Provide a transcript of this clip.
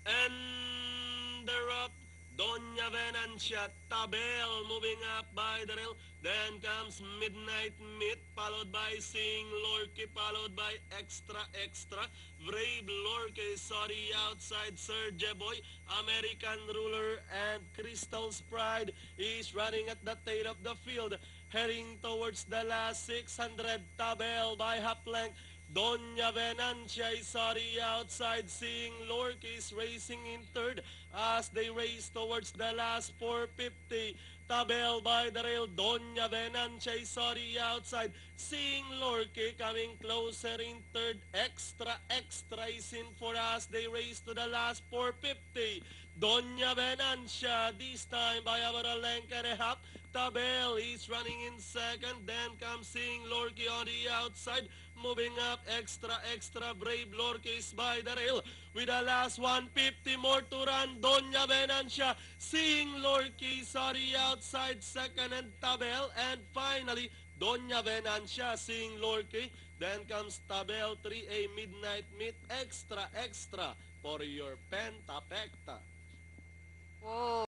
And the rock, Doña Venancia, Tabel moving up by the rail. Then comes Midnight Meat, followed by Sing Lorky, followed by Extra Extra. Brave Lorky, sorry outside Serge Boy. American Ruler and Crystal's Pride is running at the tail of the field, heading towards the last 600. Tabel by half length. Doña Venancia is sorry outside, seeing Lorquis racing in third as they race towards the last 450. Tabel by the rail, Doña Venancia is sorry outside, seeing Lorque coming closer in third. Extra Extra is in for us, they race to the last 450. Doña Venancia this time by about a length and a half. Tabel is running in second, then comes Sing Lorque on the outside. Moving up, Extra Extra, Brave Lorque is by the rail. With the last 150 more to run, Doña Venancia, Sing Lorque, sorry outside second, and Tabel. And finally, Doña Venancia, Sing Lorque. Then comes Tabel, 3A Midnight Meat, Extra Extra for your Pentapecta. Wow.